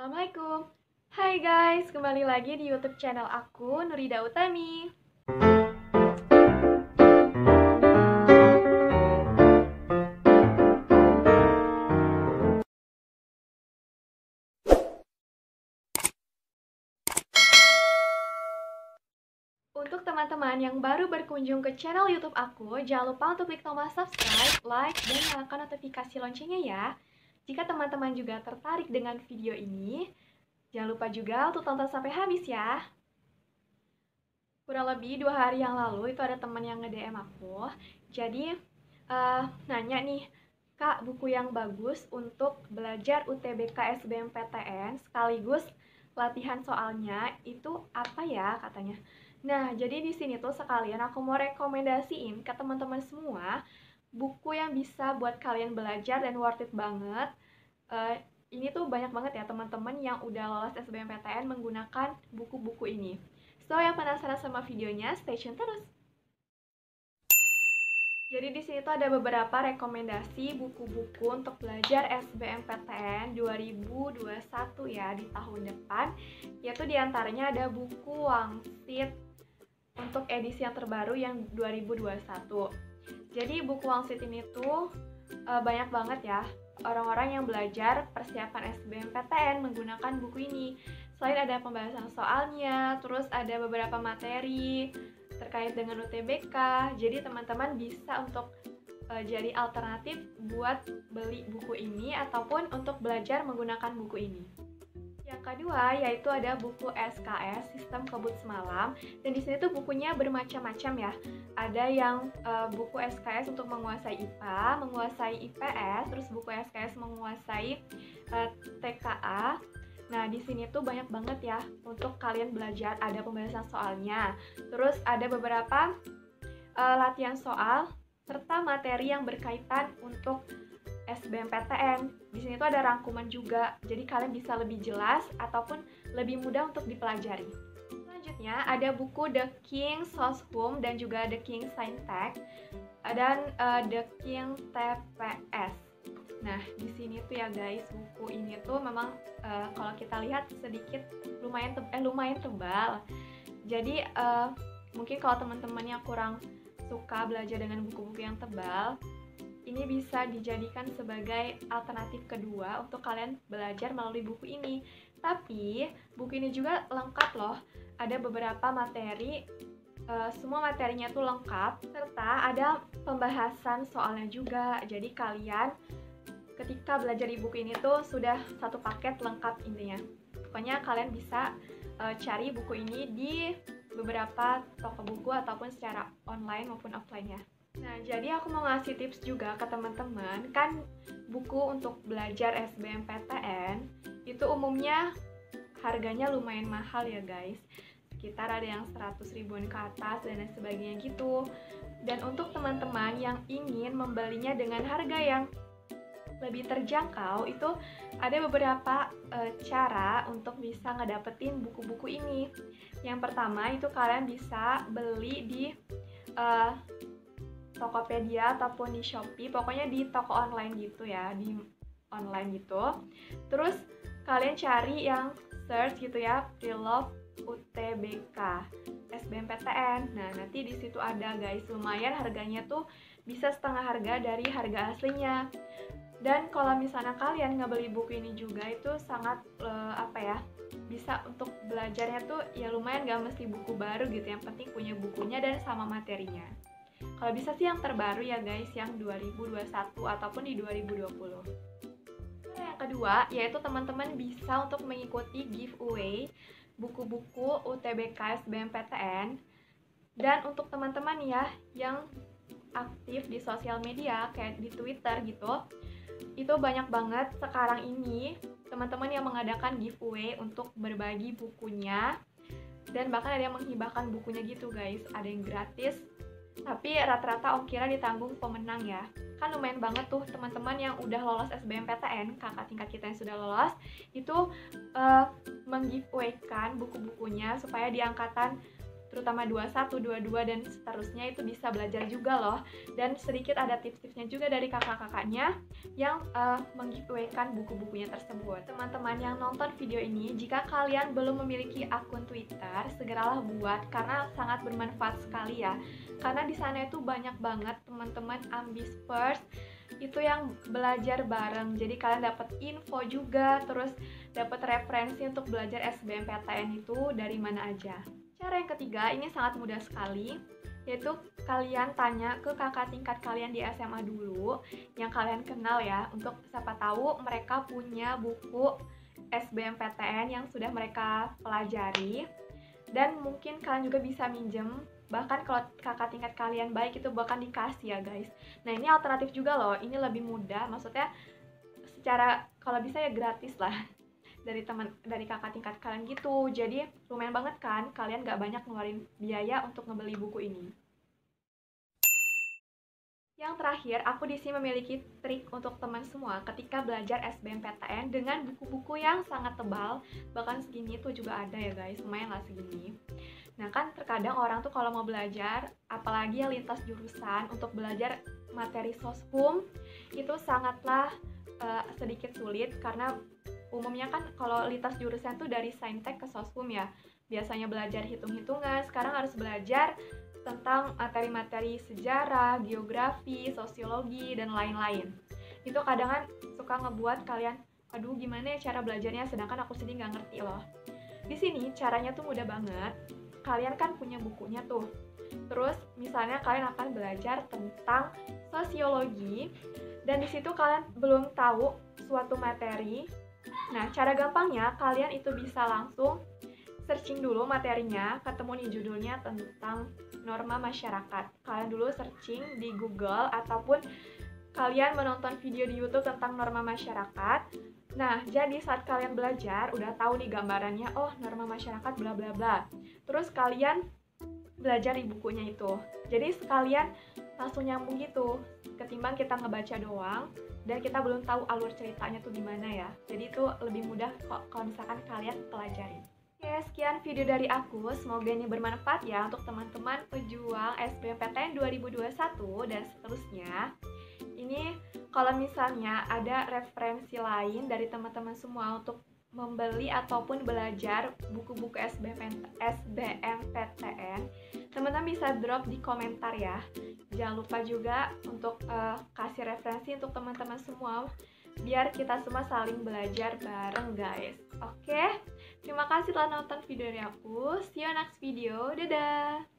Assalamualaikum. Hai guys, kembali lagi di YouTube channel aku, Nurida Utami. Untuk teman-teman yang baru berkunjung ke channel YouTube aku, jangan lupa untuk klik tombol subscribe, like, dan nyalakan notifikasi loncengnya ya. Jika teman-teman juga tertarik dengan video ini, jangan lupa juga untuk tonton sampai habis ya. Kurang lebih 2 hari yang lalu itu ada teman yang nge-DM aku. Jadi nanya nih, Kak, buku yang bagus untuk belajar UTBK SBMPTN sekaligus latihan soalnya itu apa ya katanya. Nah, jadi di sini tuh sekalian aku mau rekomendasiin ke teman-teman semua buku yang bisa buat kalian belajar dan worth it banget. Ini tuh banyak banget ya teman-teman yang udah lolos SBMPTN menggunakan buku-buku ini. So, yang penasaran sama videonya, stay tune terus. Jadi di sini tuh ada beberapa rekomendasi buku-buku untuk belajar SBMPTN 2021 ya di tahun depan. Yaitu diantaranya ada buku Wangsit untuk edisi yang terbaru yang 2021. Jadi buku Wangsit ini tuh banyak banget ya orang-orang yang belajar persiapan SBMPTN menggunakan buku ini. Selain ada pembahasan soalnya, terus ada beberapa materi terkait dengan UTBK. Jadi teman-teman bisa untuk jadi alternatif buat beli buku ini ataupun untuk belajar menggunakan buku ini. Yang kedua yaitu ada buku SKS Sistem Kebut Semalam, dan di sini tuh bukunya bermacam-macam ya. Ada yang buku SKS untuk menguasai IPA, menguasai IPS, terus buku SKS menguasai TKA. Nah, di sini tuh banyak banget ya untuk kalian belajar, ada pembahasan soalnya. Terus ada beberapa latihan soal serta materi yang berkaitan untuk SBMPTN. Di sini tuh ada rangkuman juga, jadi kalian bisa lebih jelas ataupun lebih mudah untuk dipelajari. Selanjutnya ada buku The King Source Home dan juga The King Scientech dan The King TPS. Nah, di sini tuh ya guys, buku ini tuh memang kalau kita lihat sedikit lumayan tebal. Jadi mungkin kalau teman-teman yang kurang suka belajar dengan buku-buku yang tebal, ini bisa dijadikan sebagai alternatif kedua untuk kalian belajar melalui buku ini. Tapi buku ini juga lengkap loh. Ada beberapa materi, semua materinya tuh lengkap, serta ada pembahasan soalnya juga. Jadi kalian ketika belajar di buku ini tuh sudah satu paket lengkap intinya. Pokoknya kalian bisa cari buku ini di beberapa toko buku ataupun secara online maupun offline ya. Nah, jadi aku mau ngasih tips juga ke teman-teman. Kan buku untuk belajar SBMPTN itu umumnya harganya lumayan mahal ya guys. Sekitar ada yang 100 ribuan ke atas dan lain sebagainya gitu. Dan untuk teman-teman yang ingin membelinya dengan harga yang lebih terjangkau, itu ada beberapa cara untuk bisa ngedapetin buku-buku ini. Yang pertama itu kalian bisa beli di Tokopedia ataupun di Shopee, pokoknya di toko online gitu ya, di online gitu. Terus kalian cari yang search gitu ya, Preloved UTBK SBMPTN. Nah, nanti di situ ada guys, lumayan harganya tuh bisa setengah harga dari harga aslinya. Dan kalau misalnya kalian nggak beli buku ini juga itu sangat bisa untuk belajarnya tuh ya lumayan, gak mesti buku baru gitu, yang penting punya bukunya dan sama materinya. Kalau bisa sih yang terbaru ya guys, yang 2021 ataupun di 2020. Yang kedua, yaitu teman-teman bisa untuk mengikuti giveaway buku-buku UTBK SBMPTN. Dan untuk teman-teman ya yang aktif di sosial media kayak di Twitter gitu, itu banyak banget sekarang ini teman-teman yang mengadakan giveaway untuk berbagi bukunya. Dan bahkan ada yang menghibahkan bukunya gitu guys, ada yang gratis, tapi rata-rata ongkirnya ditanggung pemenang ya. Kan lumayan banget tuh teman-teman yang udah lolos SBMPTN, kakak tingkat kita yang sudah lolos, itu menggiveaway-kan buku-bukunya supaya di angkatan terutama 21, 22 dan seterusnya itu bisa belajar juga loh. Dan sedikit ada tips-tipsnya juga dari kakak-kakaknya yang meng-giveaway-kan buku-bukunya tersebut. Teman-teman yang nonton video ini, jika kalian belum memiliki akun Twitter, segeralah buat karena sangat bermanfaat sekali ya. Karena di sana itu banyak banget teman-teman Ambispers itu yang belajar bareng, jadi kalian dapat info juga, terus dapat referensi untuk belajar SBMPTN itu dari mana aja. Cara yang ketiga ini sangat mudah sekali, yaitu kalian tanya ke kakak tingkat kalian di SMA dulu yang kalian kenal ya, untuk siapa tahu mereka punya buku SBMPTN yang sudah mereka pelajari, dan mungkin kalian juga bisa minjem. Bahkan kalau kakak tingkat kalian baik itu bahkan dikasih ya guys. Nah ini alternatif juga loh, ini lebih mudah, maksudnya secara kalau bisa ya gratis lah dari kakak tingkat kalian gitu. Jadi lumayan banget kan, kalian gak banyak ngeluarin biaya untuk ngebeli buku ini. Yang terakhir, aku di sini memiliki trik untuk teman semua ketika belajar SBMPTN dengan buku-buku yang sangat tebal, bahkan segini tuh juga ada ya guys, lumayan lah segini. Nah kan terkadang orang tuh kalau mau belajar, apalagi yang lintas jurusan, untuk belajar materi soshum itu sangatlah sedikit sulit, karena umumnya kan kalau lintas jurusan tuh dari saintek ke soshum ya. Biasanya belajar hitung-hitungan, sekarang harus belajar tentang materi-materi sejarah, geografi, sosiologi, dan lain-lain. Itu kadang kan suka ngebuat kalian, aduh gimana ya cara belajarnya, sedangkan aku sendiri nggak ngerti loh. Di sini caranya tuh mudah banget. Kalian kan punya bukunya tuh. Terus misalnya kalian akan belajar tentang sosiologi dan di situ kalian belum tahu suatu materi. Nah, cara gampangnya kalian itu bisa langsung searching dulu materinya, ketemu nih judulnya tentang norma masyarakat. Kalian dulu searching di Google ataupun kalian menonton video di YouTube tentang norma masyarakat. Nah, jadi saat kalian belajar, udah tahu nih gambarannya, oh norma masyarakat bla bla bla. Terus kalian belajar di bukunya itu. Jadi sekalian langsung nyambung gitu, ketimbang kita ngebaca doang, dan kita belum tahu alur ceritanya tuh gimana ya. Jadi itu lebih mudah kok kalau misalkan kalian pelajari. Oke, sekian video dari aku. Semoga ini bermanfaat ya untuk teman-teman pejuang SBMPTN 2021 dan seterusnya. Ini kalau misalnya ada referensi lain dari teman-teman semua untuk membeli ataupun belajar buku-buku SBMPTN, teman-teman bisa drop di komentar ya. Jangan lupa juga untuk kasih referensi untuk teman-teman semua, biar kita semua saling belajar bareng guys. Oke, terima kasih telah nonton video dari aku. See you next video. Dadah!